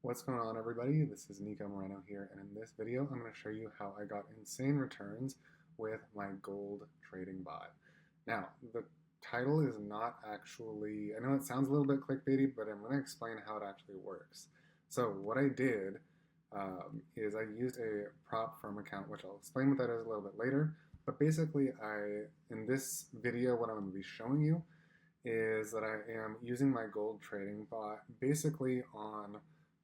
What's going on, everybody? This is Nico Moreno here, and in this video I'm going to show you how I got insane returns with my gold trading bot. Now, the title is not actually, I know it sounds a little bit clickbaity, but I'm going to explain how it actually works. So what I did is I used a prop firm account, which I'll explain what that is a little bit later, but basically in this video what I'm going to be showing you is that I am using my gold trading bot basically on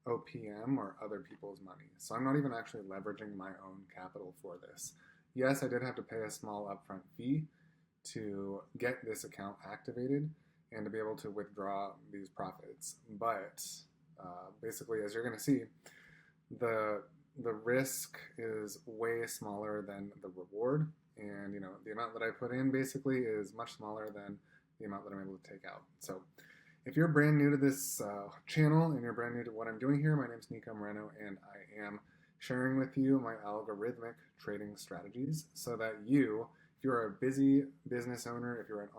OPM or other people's money. So I'm not even actually leveraging my own capital for this. Yes, I did have to pay a small upfront fee to get this account activated and to be able to withdraw these profits. But basically, as you're going to see, the risk is way smaller than the reward, and the amount that I put in basically is much smaller than the amount that I'm able to take out. So if you're brand new to this channel and you're brand new to what I'm doing here, my name is Nico Moreno, and I am sharing with you my algorithmic trading strategies so that you, if you're a busy business owner, if you're an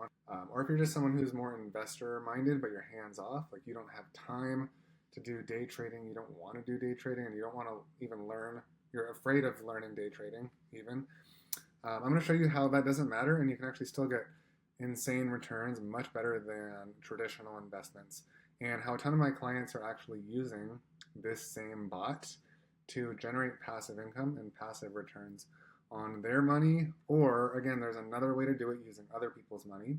or if you're just someone who's more investor minded but you're hands off, like you don't have time to do day trading, you don't want to do day trading, and you don't want to even learn, you're afraid of learning day trading even, I'm going to show you how that doesn't matter and you can actually still get insane returns, much better than traditional investments, and how a ton of my clients are actually using this same bot to generate passive income and passive returns on their money, or again, there's another way to do it using other people's money.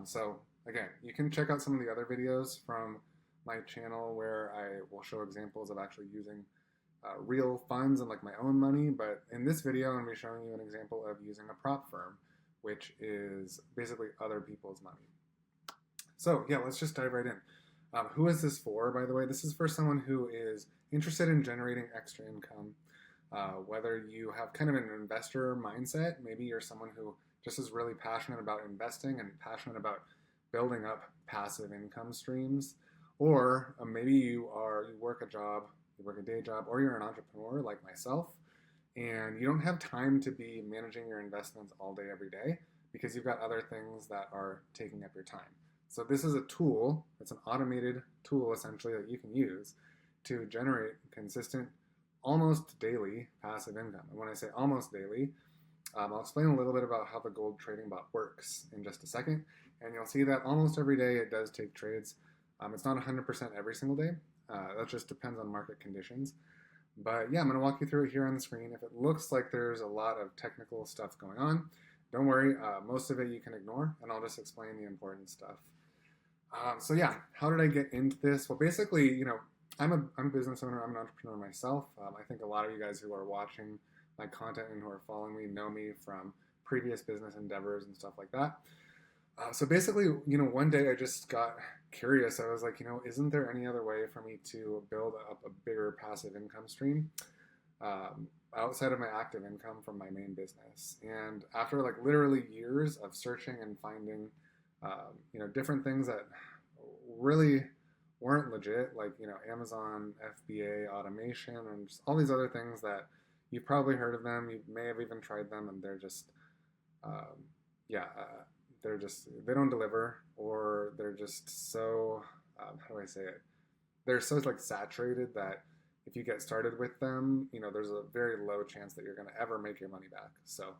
So again, you can check out some of the other videos from my channel where I will show examples of actually using real funds and like my own money, but in this video I'm going to be showing you an example of using a prop firm, which is basically other people's money. So yeah, let's just dive right in. Who is this for, by the way? This is for someone who is interested in generating extra income, whether you have kind of an investor mindset, maybe you're someone who just is really passionate about investing and passionate about building up passive income streams, or maybe you work a job, you work a day job, or you're an entrepreneur like myself, and you don't have time to be managing your investments all day, every day, because you've got other things that are taking up your time. So this is a tool, it's an automated tool essentially that you can use to generate consistent, almost daily passive income. And when I say almost daily, I'll explain a little bit about how the gold trading bot works in just a second, and you'll see that almost every day it does take trades. It's not 100% every single day, that just depends on market conditions. But yeah, I'm going to walk you through it here on the screen. If it looks like there's a lot of technical stuff going on, don't worry, most of it you can ignore, and I'll just explain the important stuff. So yeah, how did I get into this? Well, basically, I'm a business owner, I'm an entrepreneur myself. I think a lot of you guys who are watching my content and who are following me know me from previous business endeavors and stuff like that. So basically, one day I just got curious. I was like, isn't there any other way for me to build up a bigger passive income stream outside of my active income from my main business? And after like literally years of searching and finding, different things that really weren't legit, like, Amazon FBA automation and just all these other things that you've probably heard of them, you may have even tried them, and they're just, they don't deliver, or they're just so, how do I say it? They're so like saturated that if you get started with them, there's a very low chance that you're going to ever make your money back. So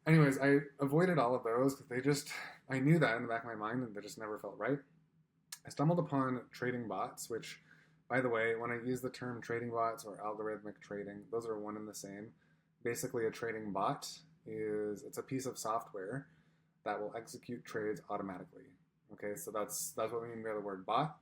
anyways, I avoided all of those because I knew that in the back of my mind, and they just never felt right. I stumbled upon trading bots, which, by the way, when I use the term trading bots or algorithmic trading, those are one and the same. Basically, a trading bot it's a piece of software that will execute trades automatically. Okay, so that's what we mean by the word bot.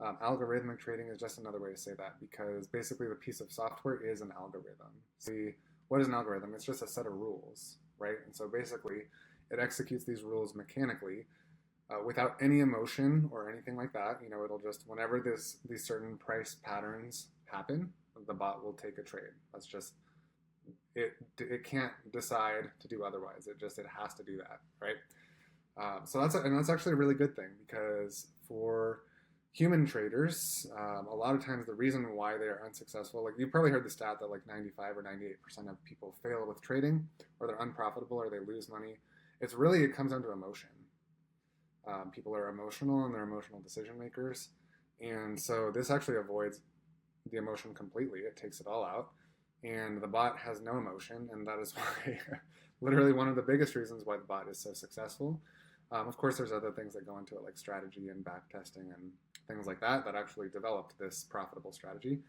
Algorithmic trading is just another way to say that, because basically the piece of software is an algorithm. See, what is an algorithm? It's just a set of rules, right? And so basically it executes these rules mechanically without any emotion or anything like that. It'll just, whenever these certain price patterns happen, the bot will take a trade. That's just it can't decide to do otherwise. It has to do that, right? So that's actually a really good thing, because for human traders, a lot of times the reason why they are unsuccessful, like you probably heard the stat that like 95 or 98% of people fail with trading, or they're unprofitable, or they lose money. It comes down to emotion. People are emotional, and they're emotional decision makers, and so this actually avoids the emotion completely. It takes it all out. And the bot has no emotion, and that is why literally one of the biggest reasons why the bot is so successful. Of course, there's other things that go into it, like strategy and back testing and things like that actually developed this profitable strategy.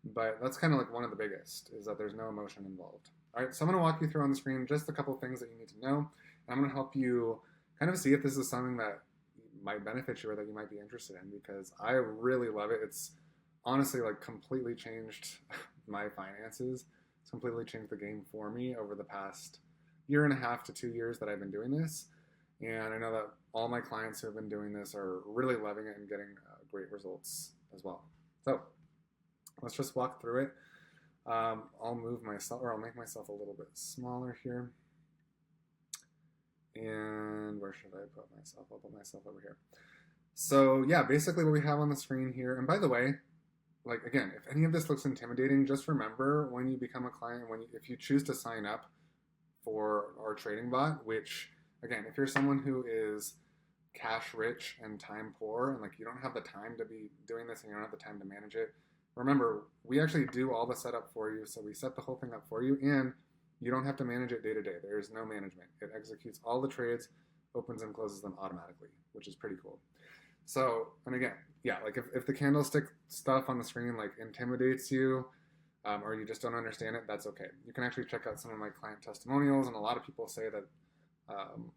But that's kind of like one of the biggest, is that there's no emotion involved. All right, so I'm going to walk you through on the screen just a couple things that you need to know. And I'm going to help you kind of see if this is something that might benefit you or that you might be interested in, because I really love it. It's honestly like completely changed my finances. It's completely changed the game for me over the past 1.5 to 2 years that I've been doing this. And I know that all my clients who have been doing this are really loving it and getting great results as well. So let's just walk through it. I'll move myself, or I'll make myself a little bit smaller here. And where should I put myself? I'll put myself over here. So yeah, basically what we have on the screen here, and by the way, like again, if any of this looks intimidating, just remember when you become a client, if you choose to sign up for our trading bot, which again, if you're someone who is cash rich and time poor, and like you don't have the time to be doing this and you don't have the time to manage it, remember, we actually do all the setup for you. So we set the whole thing up for you, and you don't have to manage it day to day. There's no management. It executes all the trades, opens and closes them automatically, which is pretty cool. So, and again, yeah, like if the candlestick stuff on the screen like intimidates you, or you just don't understand it, that's okay. You can actually check out some of my client testimonials, and a lot of people say that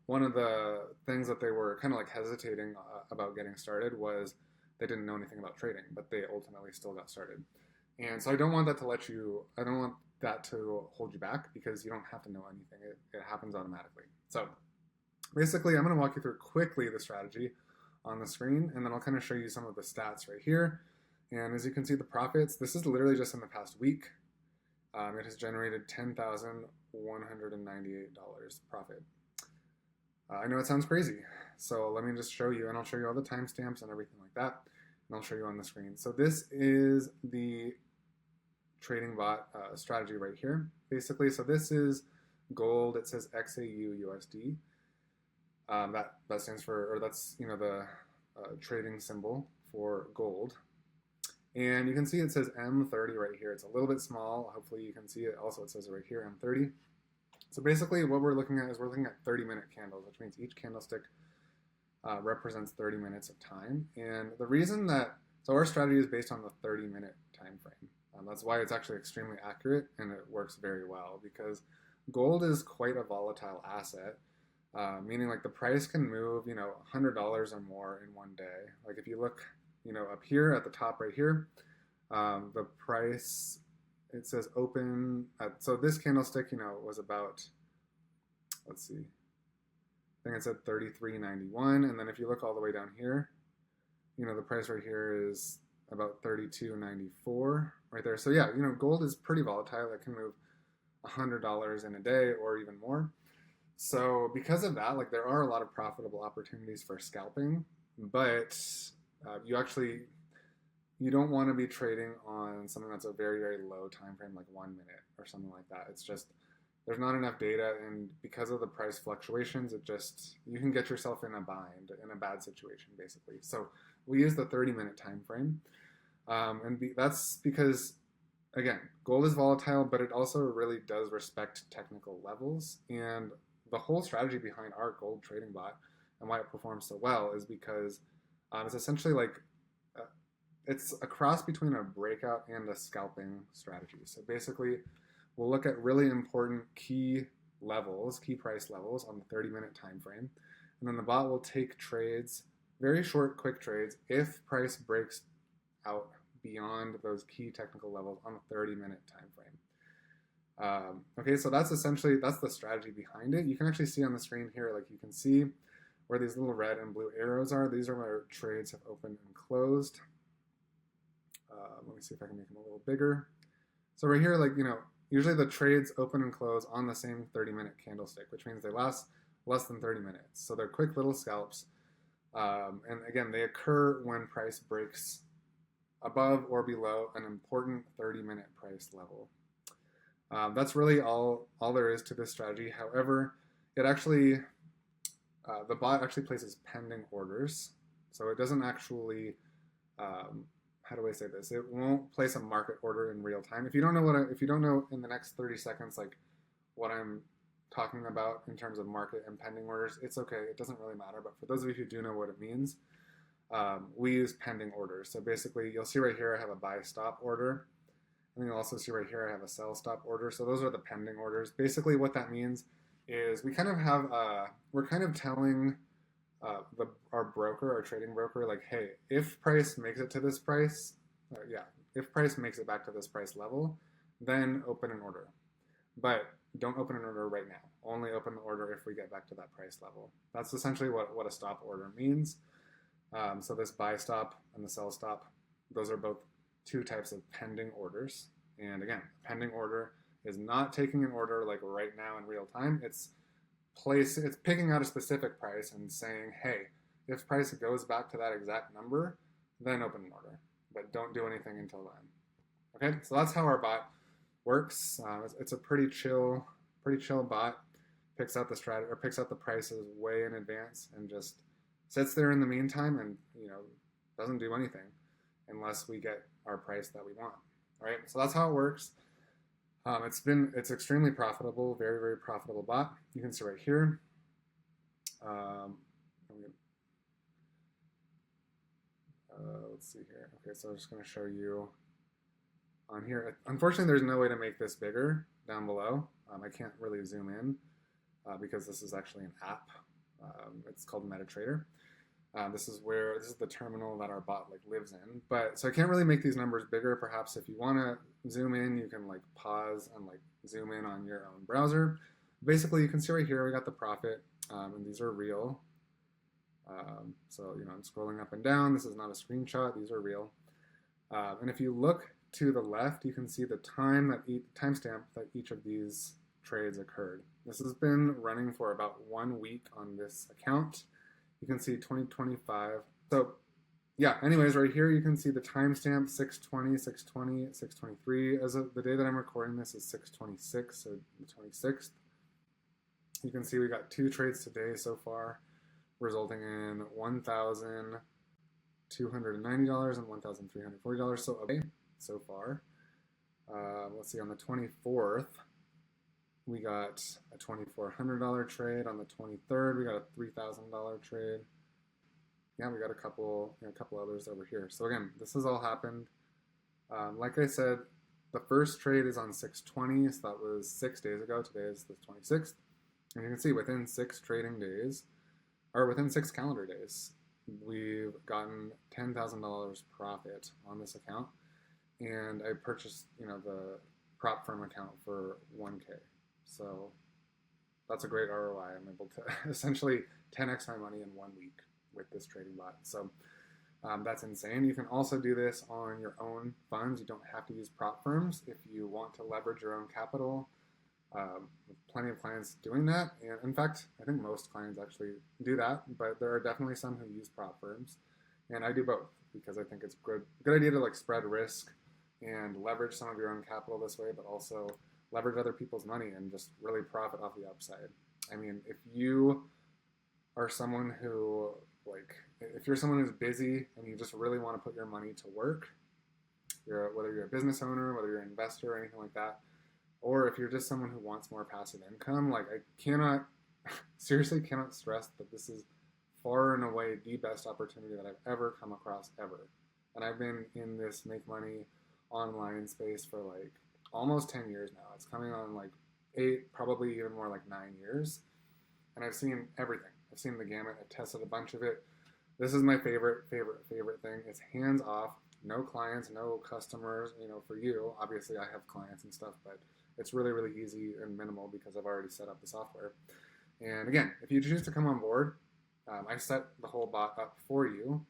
one of the things that they were kind of like hesitating about getting started was they didn't know anything about trading, but they ultimately still got started. And so I don't want that to hold you back, because you don't have to know anything. It happens automatically. So basically, I'm going to walk you through quickly the strategy on the screen, and then I'll kind of show you some of the stats right here. And as you can see, the profits, this is literally just in the past week. It has generated $10,198 profit. I know it sounds crazy, so let me just show you, and I'll show you all the timestamps and everything like that, and I'll show you on the screen. So this is the trading bot strategy right here, basically. So this is gold. It says XAUUSD. That stands for, or that's the trading symbol for gold. And you can see it says M30 right here. It's a little bit small. Hopefully you can see it. Also, it says it right here, M30. So basically what we're looking at is 30-minute candles, which means each candlestick represents 30 minutes of time. And the reason so our strategy is based on the 30-minute time frame. That's why it's actually extremely accurate, and it works very well, because gold is quite a volatile asset, meaning like the price can move, $100 or more in one day. Like if you look, up here at the top right here, the price, it says open so this candlestick, was about, let's see, I think it said 33.91, and then if you look all the way down here, the price right here is about 32.94 right there. So yeah, gold is pretty volatile. It can move $100 in a day or even more. So because of that, like there are a lot of profitable opportunities for scalping, but you don't want to be trading on something that's a very, very low time frame, like 1 minute or something like that. It's just, there's not enough data, and because of the price fluctuations, you can get yourself in a bind, in a bad situation, basically. So we use the 30-minute time frame, that's because, again, gold is volatile, but it also really does respect technical levels. And the whole strategy behind our gold trading bot and why it performs so well is because it's essentially like it's a cross between a breakout and a scalping strategy. So basically, we'll look at really important key price levels on the 30-minute time frame, and then the bot will take trades, very short, quick trades, if price breaks out beyond those key technical levels on a 30-minute time frame. Okay, so that's the strategy behind it. You can actually see on the screen here, like you can see where these little red and blue arrows are. These are where trades have opened and closed. Let me see if I can make them a little bigger. So right here, like, usually the trades open and close on the same 30-minute candlestick, which means they last less than 30 minutes. So they're quick little scalps. And again, they occur when price breaks above or below an important 30-minute price level. That's really all there is to this strategy. However, it actually, the bot actually places pending orders. So it doesn't actually how do I say this? It won't place a market order in real time. If you don't know if you don't know in the next 30 seconds, like what I'm talking about in terms of market and pending orders, it's okay. It doesn't really matter. But for those of you who do know what it means, we use pending orders. So basically, you'll see right here I have a buy stop order. And you'll also see right here I have a sell stop order. So those are the pending orders. Basically, what that means is we kind of have we're kind of telling our broker, our trading broker, like, hey, if price makes it to this price, if price makes it back to this price level, then open an order. But don't open an order right now. Only open the order if we get back to that price level. That's essentially what a stop order means. So this buy stop and the sell stop, those are both two types of pending orders. And again, pending order is not taking an order like right now in real time. It's picking out a specific price and saying, hey, if price goes back to that exact number, then open an order. But don't do anything until then. Okay, so that's how our bot works. It's a pretty chill bot. Picks out the prices way in advance and just sits there in the meantime and doesn't do anything unless we get our price that we want. All right, so that's how it works. It's extremely profitable, very, very profitable bot. You can see right here. Let's see here. Okay, so I'm just going to show you on here. Unfortunately, there's no way to make this bigger down below. I can't really zoom in because this is actually an app. It's called MetaTrader. This is the terminal that our bot lives in. But so I can't really make these numbers bigger. Perhaps if you want to zoom in, you can pause and zoom in on your own browser. Basically, you can see right here we got the profit, and these are real. So I'm scrolling up and down. This is not a screenshot. These are real. And if you look to the left, you can see the timestamp that each of these trades occurred. This has been running for about 1 week on this account. You can see 2025. So yeah, anyways, right here you can see the timestamp 620, 620, 623. As of the day that I'm recording this is 626, so the 26th. You can see we got 2 trades today so far, resulting in $1,290 and $1,340. So okay, so far. Let's see, on the 24th, we got a $2,400 trade. On the 23rd, we got a $3,000 trade. Yeah, we got a couple others over here. So again, this has all happened. Like I said, the first trade is on 6/20, so that was 6 days ago. Today is the 26th. And you can see within 6 trading days, or within 6 calendar days, we've gotten $10,000 profit on this account. And I purchased, the prop firm account for $1K. So that's a great ROI. I'm able to essentially 10x my money in 1 week with this trading bot. So that's insane. You can also do this on your own funds. You don't have to use prop firms if you want to leverage your own capital. Plenty of clients doing that. And in fact, I think most clients actually do that, but there are definitely some who use prop firms. And I do both because I think it's a good idea to spread risk and leverage some of your own capital this way, but also leverage other people's money and just really profit off the upside. I mean, if you are someone who, if you're someone who's busy and you just really want to put your money to work, whether you're a business owner, whether you're an investor or anything like that, or if you're just someone who wants more passive income, I seriously cannot stress that this is far and away the best opportunity that I've ever come across ever. And I've been in this make money online space for almost 10 years now. It's coming on 8, probably even more 9 years. And I've seen everything. I've seen the gamut. I've tested a bunch of it. This is my favorite thing. It's hands off, no clients, no customers. For you, obviously I have clients and stuff, but it's really, really easy and minimal because I've already set up the software. And again, if you choose to come on board, I set the whole bot up for you.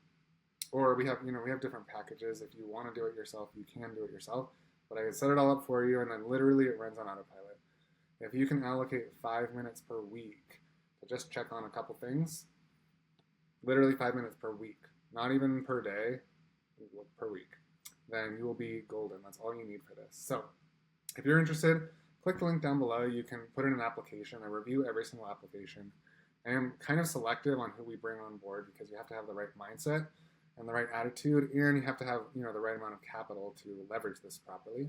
Or we have different packages. If you want to do it yourself, you can do it yourself. But I set it all up for you, and then literally it runs on autopilot. If you can allocate 5 minutes per week to just check on a couple things, literally 5 minutes per week, not even per day, per week, then you will be golden. That's all you need for this. So if you're interested, click the link down below. You can put in an application. I review every single application. I am kind of selective on who we bring on board because you have to have the right mindset. and the right attitude, and you have to have the right amount of capital to leverage this properly.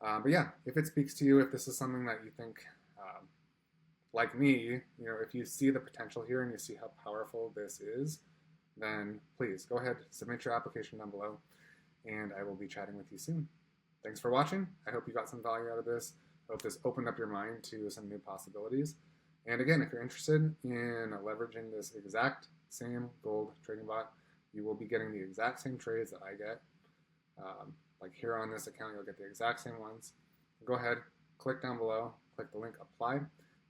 But yeah, if it speaks to you, if this is something that you think, like me, if you see the potential here and you see how powerful this is, then please go ahead, submit your application down below, and I will be chatting with you soon. Thanks for watching. I hope you got some value out of this. I hope this opened up your mind to some new possibilities. And again, if you're interested in leveraging this exact same gold trading bot, you will be getting the exact same trades that I get. Like here on this account, you'll get the exact same ones. Go ahead, click down below, click the link apply,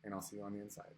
and I'll see you on the inside.